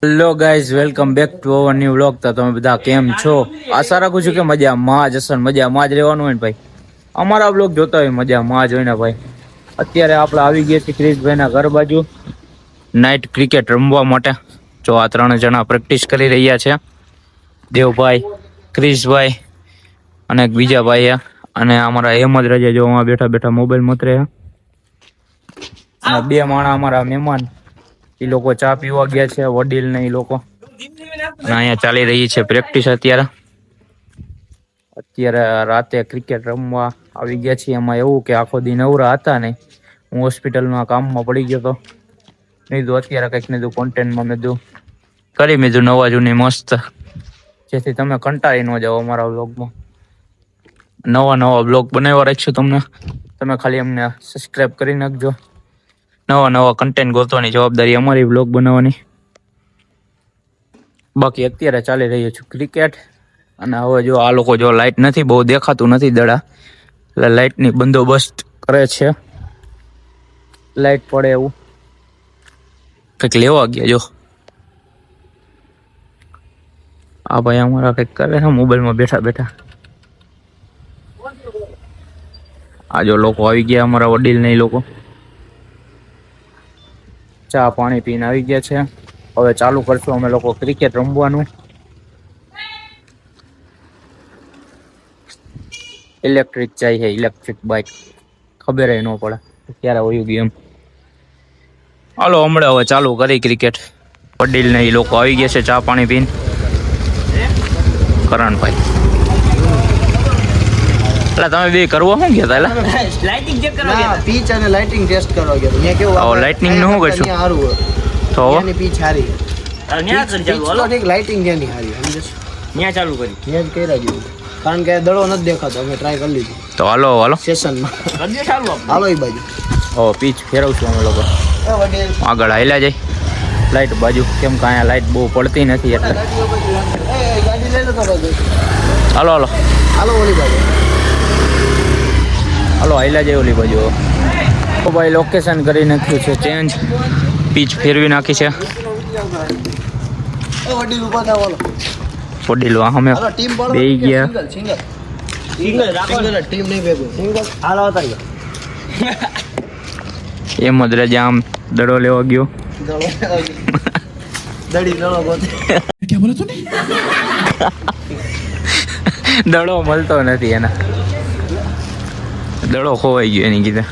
Hello guys, welcome back to our new vlog. તો તમે બધા કેમ છો? આશા રાખું છું કે મજામાં જ હશો ને મજામાં જ રહેવાનું હોય ને ભાઈ. અમારા વ્લોગ જોતા હોય મજામાં જ હોય ને ભાઈ. અત્યારે આપણે આવી ગયા છીએ ક્રિશભાઈના ઘર બાજુ નાઇટ ક્રિકેટ રમવા માટે. જો આ 3 જણા પ્રેક્ટિસ કરી રહ્યા છે, દેવભાઈ, ક્રિશભાઈ અને એક બીજા ભાઈ. અને અમારા હેમદ રજા જો બેઠા બેઠા મોબાઈલ મતરે. અને 2 માણા અમારા મહેમાન, એ લોકો ચા પીવા ગયા છે, વડીલ ને એ લોકો. અને અહીંયા ચાલી રહી છે પ્રેક્ટિસ. અત્યારે રાતે ક્રિકેટ રમવા આવી ગયા છીએ. એમાં એવું કે આખો દી નવરા હતા ને, હું હોસ્પિટલમાં કામમાં પડી ગયો હતો. મેં અત્યારે કંઈક ને કોન્ટેન્ટમાં મેં કરી મેં નવા જૂની મસ્ત, જેથી તમે કંટાળી ન જાઓ. અમારા વ્લોગમાં નવા વ્લોગ બનાવવા રાખશું તમને. તમે ખાલી અમને સબસ્ક્રાઈબ કરી નાખજો. નવા કન્ટેન્ટ ગોતવાની જવાબદારી અમારી વ્લોગ બનાવવાની. બાકી અત્યારે ચાલી રહ્યું છે ક્રિકેટ. અને હવે જો આ લોકો જો લાઇટ નથી, બહુ દેખાતું નથી દડા, એટલે લાઇટની બંદોબસ્ત કરે છે. લાઇટ પડે એવું કંઈક લેવા ગયા. જો આ ભાઈ અમારા કંઈક કરે છે મોબાઈલમાં બેઠા બેઠા. આ જો લોકો આવી ગયા અમારા વડીલ ને એ લોકો ચા પાણી પીને આવી ગયા છે. હવે ચાલુ કરશું અમે લોકો ક્રિકેટ રમવાનું. ઇલેક્ટ્રિક ચાય છે, ઇલેક્ટ્રિક બાઇક, ખબર ન પડે ક્યારે વયું ગયું એમ. હાલો હમણાં હવે ચાલુ કરી ક્રિકેટ. વડીલ ને એ લોકો આવી ગયા છે ચા પાણી પીને. કરણભાઈ, એટલે તમે બે કરવો શું ગયા હતા? લાઇટિંગ ચેક કરવા ગયા, પીચ અને લાઇટિંગ ટેસ્ટ કરવા ગયા. મેં કેવું લાઇટિંગ નું શું કરશું? સારું તો એની પીચ હારી લાઇટિંગ જેની હારી ત્યાં ચાલુ કરી ત્યાં જ કર્યા જેવું, કારણ કે દડો નથી દેખાતો. અમે ટ્રાય કરી લીધી તો હાલો સેશનમાં. હાલો એ બાજુ પીચ ફેરવશું અમે લોકો. આગળ હાલ્યા જાય લાઇટ બાજુ, કેમ કે અહીંયા લાઇટ બહુ પડતી નથી એટલે. ગાડી લઈ લો તો હાલો ઓલી બાજુ હાલ્યા જાય ઓલી બાજુ. તો ભાઈ લોકેશન કરી નાખ્યું છે ચેન્જ, પીચ ફેરવી નાખી છે. વડીલ ઉભા થાવ. વડીલ અમે બેહી ગયા. સિંગલ ટીમ નહીં ભેગું, સિંગલ હાલ આવતા ગયા. એમ જ રજા આમ દડો લેવા ગયો. દડો ગોતે. ક્યાં બોલો તું? દડો મળતો નથી એના, દડો ખોવાઈ ગયો એની કીધે.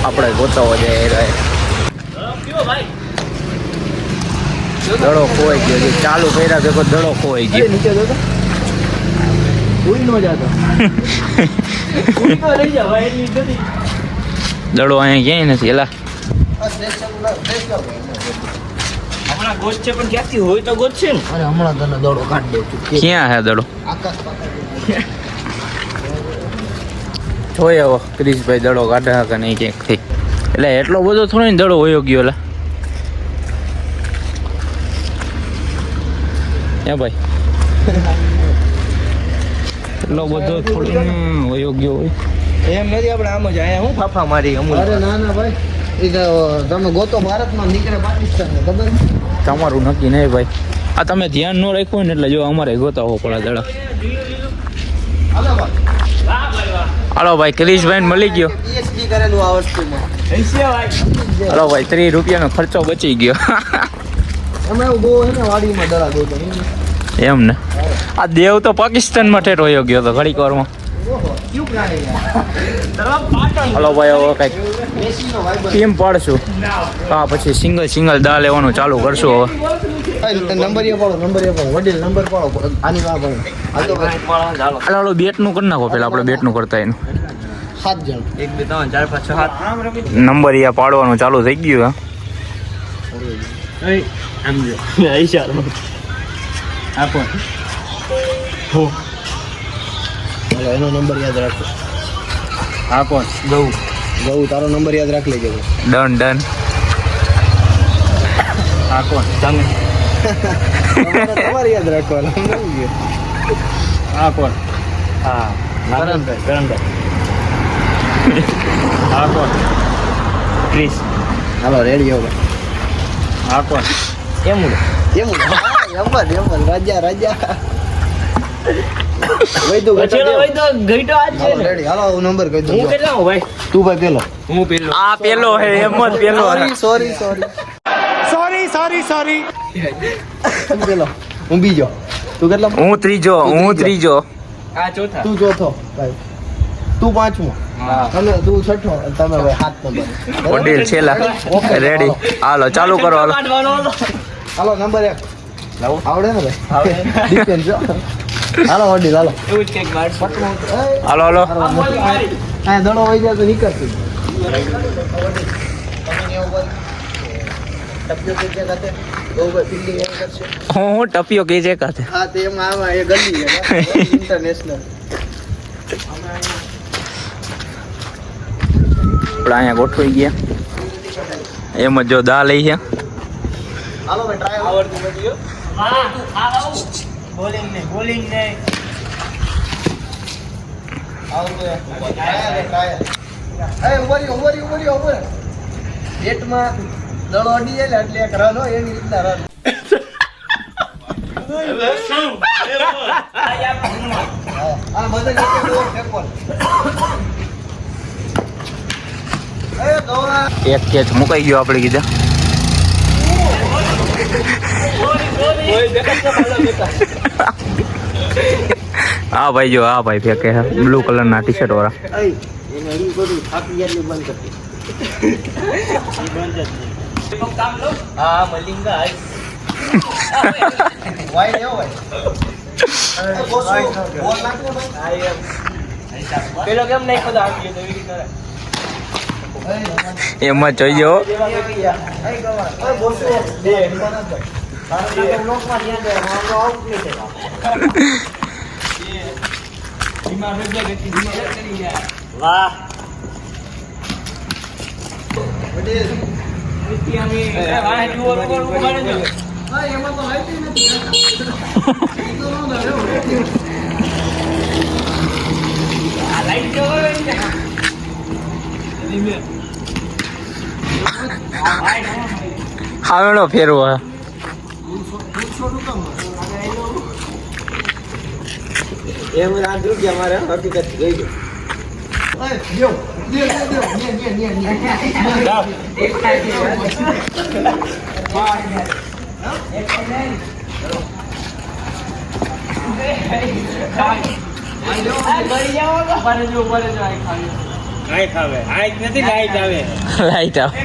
આપણે ગોતાવો જાય દડો ખોવાઈ ગયો છે. ચાલુ કર્યા ભેગો દડો ખોવાઈ ગયો. નીચે જતો કોઈ નો જાતો. દડો અહીંયા ક્યાંય નથી. એલા હમણાં ગોત છે પણ ક્યાંથી હોય તો ગોત છે ને. અરે હમણાં તને દડો કાઢ દઉં છું. ક્યાં હે દડો? આકાશ જોઈએ હવે ક્રિશભાઈ દડો કાઢે કે નહીં ક્યાંકથી. એટલે એટલો બધો થોડો ને દડો વયો ગયો. એટલે હે ભાઈ, એટલો બધો થોડો વયો ગયો હોય એમ નથી. આપણે આમ જ આયા હું ફાફા મારી અમુલ. અરે ના ભાઈ, એ તો તમે ગોતો ભારતમાં નીકળે પાકિસ્તાન ખબર. તમારું નક્કી નહીં ભાઈ. આ તમે ધ્યાન ન રાખ્યું હોય ને એટલે જો અમારે ગોતાવો પડે દડા. હાલો ભાઈ, ક્રિશભાઈ મળી ગયો. પીએચડી કરેલું આ વસ્તુમાં. હાલો ભાઈ, 30 રૂપિયાનો ખર્ચો બચી ગયો. એમાં એવું બહુ છે ને વાડીમાં દડા ગોતો એમ ને. આ દેવ તો પાકિસ્તાનમાં ઠેઠ વયો ગયો હતો ઘડીક વારમાં. હાલો ભાઈ, હવે કઈક ટીમ પાડશું. હા, પછી સિંગલ દા લેવાનું ચાલુ કરશું હવે. નંબર પાડો વડીલ નંબર પાડો. આની વાત હાલો બેટનું કરી નાખો પેલા. આપણે બેટનું કરતા એનું 7 જણ 1 2 3 4 5 6 7 નંબર અહીંયા પાડવાનું ચાલુ થઈ ગયું. એનો નંબર યાદ રાખો. હા કોણ? ગૌ તારો નંબર યાદ રાખ લેજો. ડન. હા કોણ? તમારે યાદ રાખવાનો. હા કોણ? હા કરણભાઈ. હા કોણ? ક્રિશ. હાલો રેડી હો ભાઈ. હા કોણ એમ રાજા વૈદુ ગઈટો આજ છે ને રેડી હાલો નંબર કહી દો હું કેટલા હું ભાઈ તું ભાઈ પેલો હું પેલો આ પેલો હે એમ જ પેલો સોરી તું પેલો હું બીજો તું કેટલા હું ત્રીજો આ ચોથા તું ચોથો ભાઈ તું પાંચમો તમે તું છઠ્ઠો અને તમે ભાઈ 7 નંબર વડીલ છેલા રેડી હાલો ચાલુ કરો હાલો નંબર 1 આવડે ને ભાઈ ડિપેન્ડ જો હાલો વડીલ હાલો એવું જ કઈક હાલો હા દડો હોય જાય તો નીકળતી હું ટપિયો કે છે કાતે હા તે એમાં આવા એ ગલી છે ઇન્ટરનેશનલ આપણે અહીંયા ગોઠવાઈ ગયા એમ જ જો દા લઈ છે હાલો ભાઈ ટ્રાય આવડતું નથી બોલિંગ ને આવડતું ટ્રાય એ ઉભરી બેટમાં દડો અડી જાય એટલે એક રન હોય એવી રીતના રન આ બધા ફેંકો એક કેચ મુકાઈ ગયો આપણે કીધા હા ભાઈ જો હા ભાઈ ફેંકે બ્લુ કલર ના ટી શર્ટ વાળા હા મલિંગા વાઈ લેવો ભાઈ બોલ નાખો પેલો કેમ નહીં ખોદા આપી તો એવી રીતે એમાં જોઈએ વાહ હાવેણો ફેરવો એમ રાત રૂપિયા મારે હકીકત ગઈ લાઈટ આવે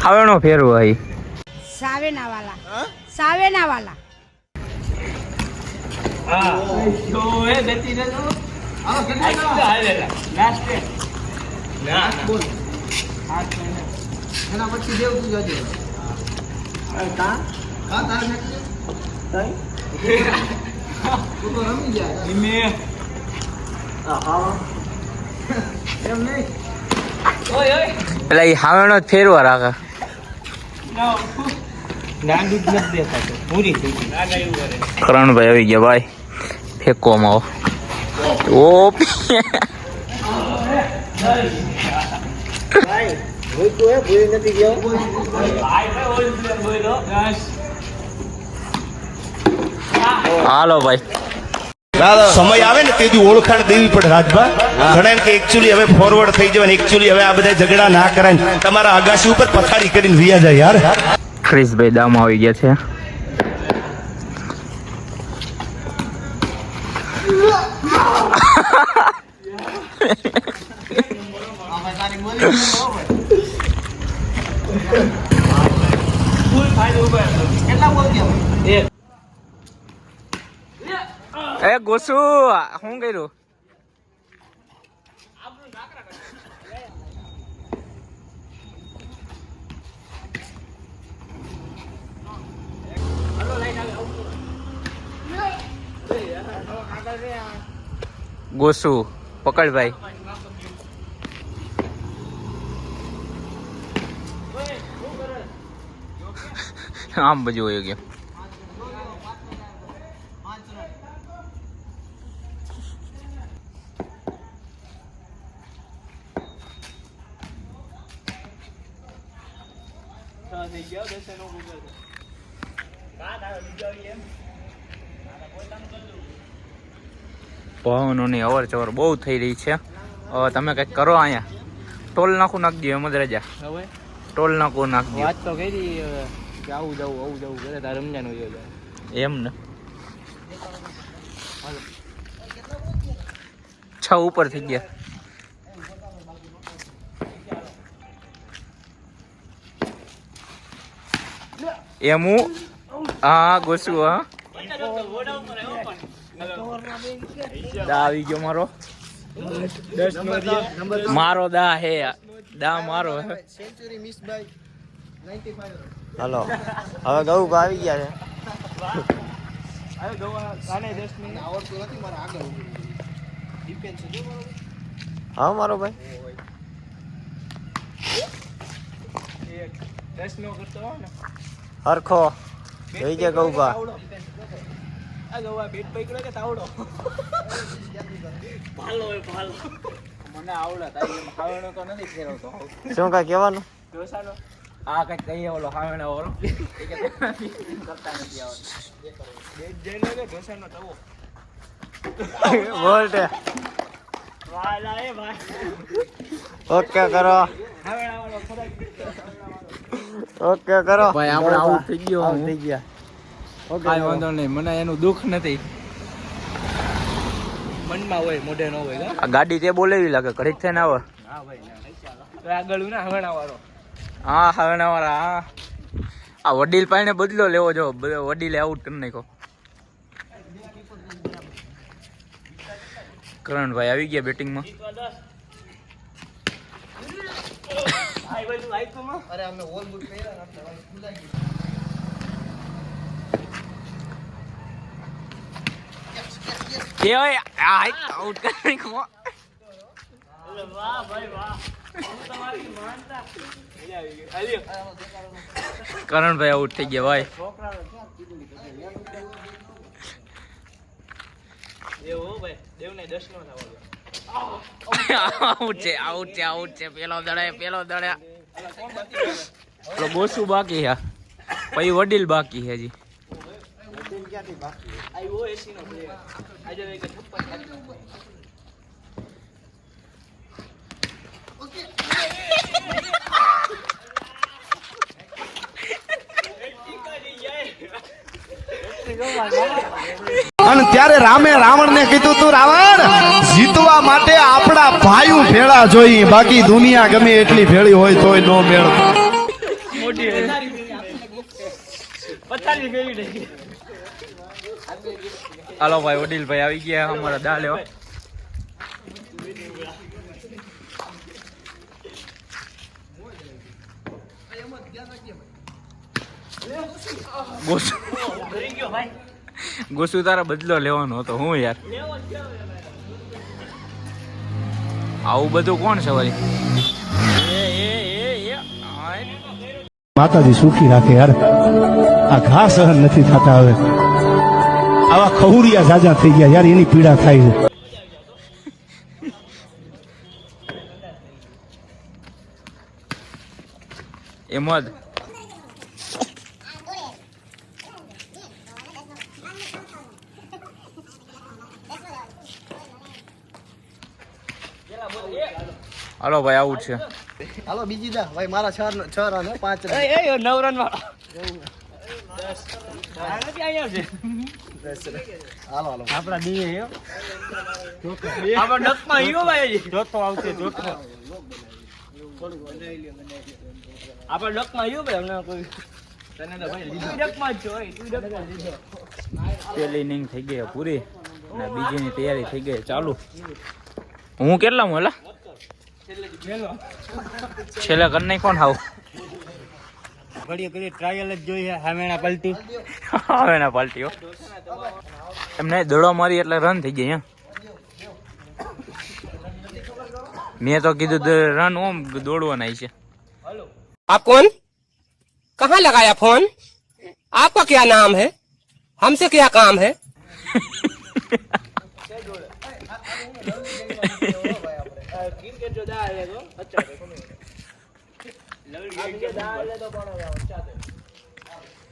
હાવેણો ફેરવો અહીં सावेना वाला એના પછી દેવ તું જજે કા તાર નાખજે તું તો રમી ગયા એમ નહીં એટલે એ હાવેણો જ ફેરવા રાખે કરણભાઈ આવી ગયા ભાઈ ફેંકવામાં આવો હાલો ભાઈ સમય આવે ને તેથી ઓળખાણ દેવી પડે રાજભા ઘણા કે એકચ્યુઅલી હવે ફોરવર્ડ થઈ જવાય એકચ્યુઅલી હવે આ બધા ઝઘડા ના કરાય તમારા અગાસી ઉપર પથારી કરીને વિયા જાય યાર ક્રિશભાઈ દામ આવી ગયા છે એ ગોસુ શું કર્યું ગોસુ પકડ ભાઈ આમ બધું હોય ગયો પવનોની અવર જવર બહુ થઈ રહી છે. હવે તમે કંઈક કરો અહીંયા. ટોલ નાખું નાખી દો મદરેજા. હવે ટોલ નાખું નાખી વાત તો કરી કે આવું જવું કરે તાર રમજાન હોય દો એમ ને. 6 ઉપર થઈ ગયા. એમ હું હા ગોસું હા દા આવી ગયો મારો. મારો દા હે દા મારો હે. Century miss by 95. હાલો હવે ગૌ આવી ગયા છે. આવડતું નથી મારે આગળ ડિફેન્સ છે જો મારો. હા મારો ભાઈ હરખો જોઈ છે ગૌભા. મને આવડે તારી ખાવાનો તો નથી ફેરવતો. શું કઈ કહેવાનું? આ કઈક કહીએ ઓલો ખાવાનો ઓલો એ કે કરતા નથી આવડતું. બોલ તે ઓકે કરો ઓકે કરો. ભાઈ આપણે આઉટ થઈ ગયો. આઉટ થઈ ગયા. ઓકે કાંઈ વાંધો નહીં, મને એનું દુઃખ નથી. મનમાં હોય મોઢે ન હોય. આ ગાડી તે બોલેવી લાગે ઘડીક થઈને આવે. હા ભાઈ તો આગળ ના હવણા વાળો. હા હરણા વાળા હા. આ વડીલ પાઈને બદલો લેવો જો. વડીલે આઉટ કરી નાખો. કરણભાઈ આવી ગયા બેટિંગમાં. અરે અમે ઓલ બુટ પહેર્યા એટલે ભાઈ ફૂલાઈ ગયું. કેવાય આઉટ કરી નાખો. કરણભાઈ આઉટ થઈ ગયા ભાઈ. આઉટ છે આઉટ છે આઉટ છે. પેલો દડે પેલો બોસુ બાકી છે પછી વડીલ બાકી છે હજી. અને ત્યારે રામે રાવણને કીધું તું રાવણ જીતવા માટે આપણા ભાઈઓ ભેળા જોઈએ, બાકી દુનિયા ગમે એટલી ભેળી હોય તોય નો મેળ. હાલો ભાઈ વડીલભાઈ આવી ગયા અમારા દા લેવા. ગોસુ તારા બદલો લેવાનો હતો હું યાર. આવું બધું કોણ છે વળી? માતાજી સુખી રાખે યાર. આ ઘા સહન નથી થતા હવે. આવા ખહુરિયા જાજા થઈ ગયા યાર, એની પીડા થાય છે. એમ જ હાલો ભાઈ આવું છે. હાલો બીજી દા ભાઈ મારા 6 રન 5 રન. 9 રન વાળો. હાલો હાલો આપણા દી હે આપણ ડકમાં હીરો ભાઈ જોતો આવશે જોતો. આપણ ડકમાં હીરો ભાઈ અમને કોઈ તને તો ભાઈ લીધો ડકમાં જ છો તું ડકમાં લીધો. પેલી ઇનિંગ થઈ ગઈ પૂરી અને બીજીની તૈયારી થઈ ગઈ ચાલુ. હું કેટલા હું એલા છેલ્લે કરી નાખ કોણ હાવ ઘડીએ ઘડીએ ટ્રાયલ જ જોઈએ. હામેણા પલટી હામેણા પલટી એમને દડો મારી એટલે રન થઈ ગયા. મેં તો કીધું રન ઓમ દોડવાના છે. आप कौन? कहाँ लगाया फोन? आपका क्या नाम है? हमसे क्या काम है?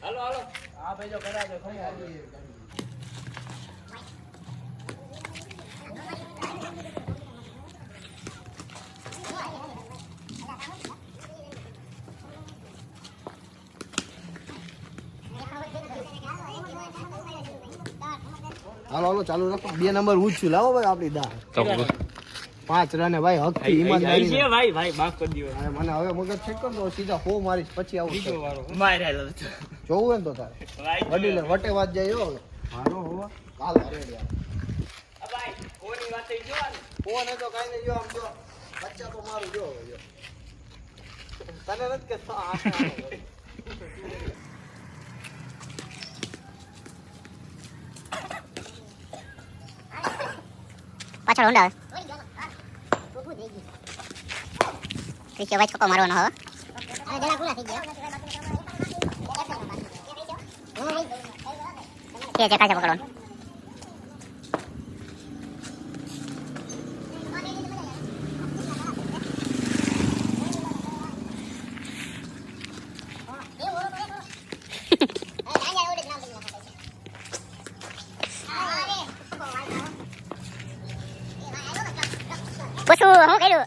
હાલો હાલો આ ભાઈ જો કરા દે હાલો હાલો ચાલુ રાખો 2 નંબર હું જ છું લાવો ભાઈ આપણી દાળ 5 રને ભાઈ હકથી ઈમાનદારી છે ભાઈ ભાઈ માફ કરી દો મને હવે મગજ ચેક કર દો સીધા 4 મારીશ પછી આવું બીજો વારો માર્યા જોવું ને તો તારે વડી લે વટે વાત જાય હો હાલો હો કાલ રેડી ભાઈ કોની વાત થઈ જો ફોન એ તો કાઈ નહીં જો આમ જો બચ્ચા તો મારું જો તને નથી કે પાછળ હોંડા ક્રિશ્ચિયો ભાઈ છકો મારવાનો હવે કે જકા પકડવાનું બસું હું કર્યું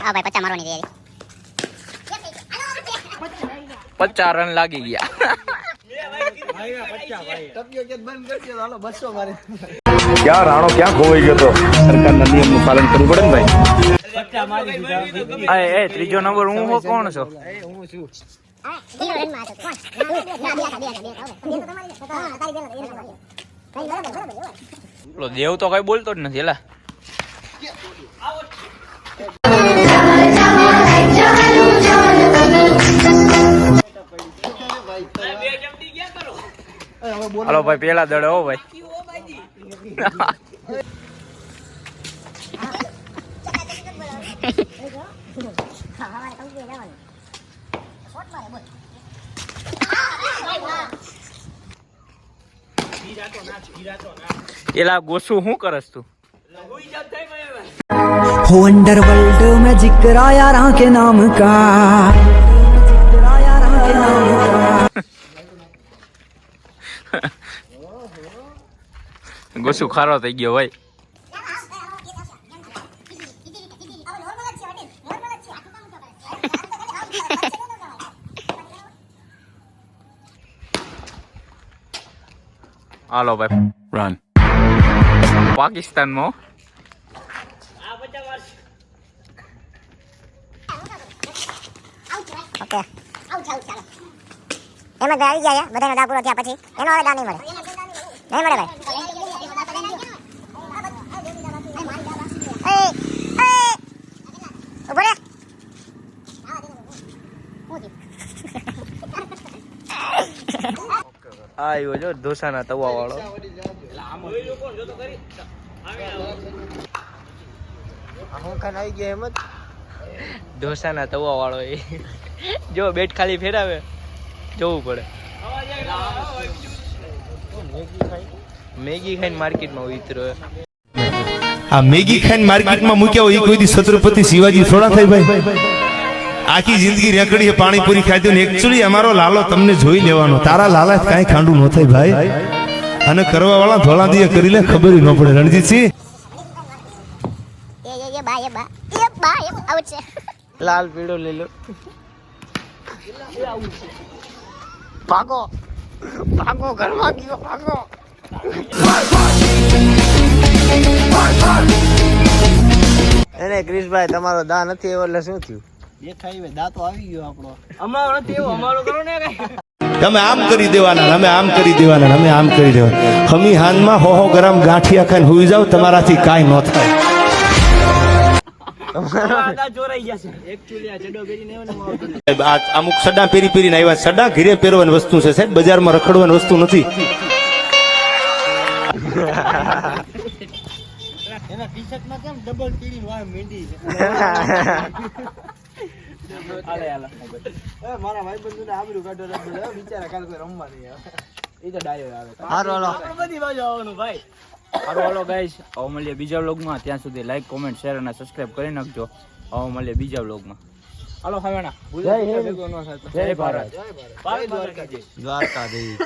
હા ભાઈ 50 મારવાની તૈયારી 50 રન લાગી ગયા ટપ્યો કે બંધ કરજો હાલો 200 મારે ક્યાં રાણો ક્યાં ખોવાઈ ગયો તો સરકારના નિયમનું પાલન કરવું પડે ને ભાઈ એ ત્રીજો નંબર હું કોણ છો હું છું હીરો રન માં હતો પેલો દેવ તો કઈ બોલતો જ નથી એલા હાલો ભાઈ પેલા દડે હો ભાઈ એલા ગોસુ શું કરસ તું हो अंडर वर्ल्ड में जिक्र आया राह के नाम का ગોસુ ખારો થઈ ગયો ભાઈ હાલો ભાઈ રન પાકિસ્તાનમાં ઓકે આઉટ ચાલો એમાં આવી ગયા બધાનો દા પૂરો થયા પછી એનો હવે દા નહીં મળે ભાઈ ઉભો રે આવ્યો જો ઢોસાના તવા વાળો હું ખાન આવી ગયા એમ જ ઢોસાના તવા વાળો એ જો બેટ ખાલી ફેરાવે જોવું પડે મેગી ખાઈને માર્કેટમાં ઉતરો આ મેગી ખાઈને માર્કેટમાં મૂક્યા હોય એ કોઈ દી છત્રપતિ શિવાજી થોડા થાય ભાઈ આખી જિંદગી રેકડી પાણીપુરી ખાધી ને એકચ્યુઅલી અમારો લાલો તમને જોઈ લેવાનો તારા લાલા કાંઈ ખાંડું ન થાય ભાઈ અને કરવા વાળા ધોળા દિયે કરી લે ખબર ન પડે રણજીતસિંહ એ બા આઉટ છે લાલ પીળો લીલો ભાગો ભાગો ઘરમાં ગયો ભાગો એને ક્રિશભાઈ તમારો દા નથી એવો એટલે શું થયું દેખાય દા તો આવી ગયો આપણો અમારો નથી એવો અમારો કરો ને કઈ તમે આમ કરી દેવાના અમે આમ કરી દેવાના અમે આમ કરી દેવાના હમી હાનમાં હો ગ્રામ ગાંઠિયા ખાઈને હુઈ જાવ તમારાથી કાંઈ ન થાય અમુક સડા પહેરી પહેરીને આવ્યા સડા ઘીરે પહેરવાની વસ્તુ છે સાહેબ બજારમાં રખડવાની વસ્તુ નથી એના ટી-શર્ટમાં કેમ ડબલ ટીડી વાય મીંડી છે હાલે હાલે મોબાઈલ. મારા ભાઈબંધોને આબરૂ કાઢો ને બધા બિચારા કાલ કોઈ રમવા નહીં આવે. એ તો ડાયરેક્ટ આવે. હારું હાલો. આપણે બધી બાજુ આવવાનું ભાઈ. હાલો હાલો ગાઈસ, હવે મળીએ બીજા વ્લોગમાં. ત્યાં સુધી લાઈક, કોમેન્ટ, શેર અને સબસ્ક્રાઇબ કરી નાખજો. હવે મળીએ બીજા વ્લોગમાં. હાલો ખાવાના. જય ભારત. ભારત દ્વારકાધીશ. દ્વારકાધીશ.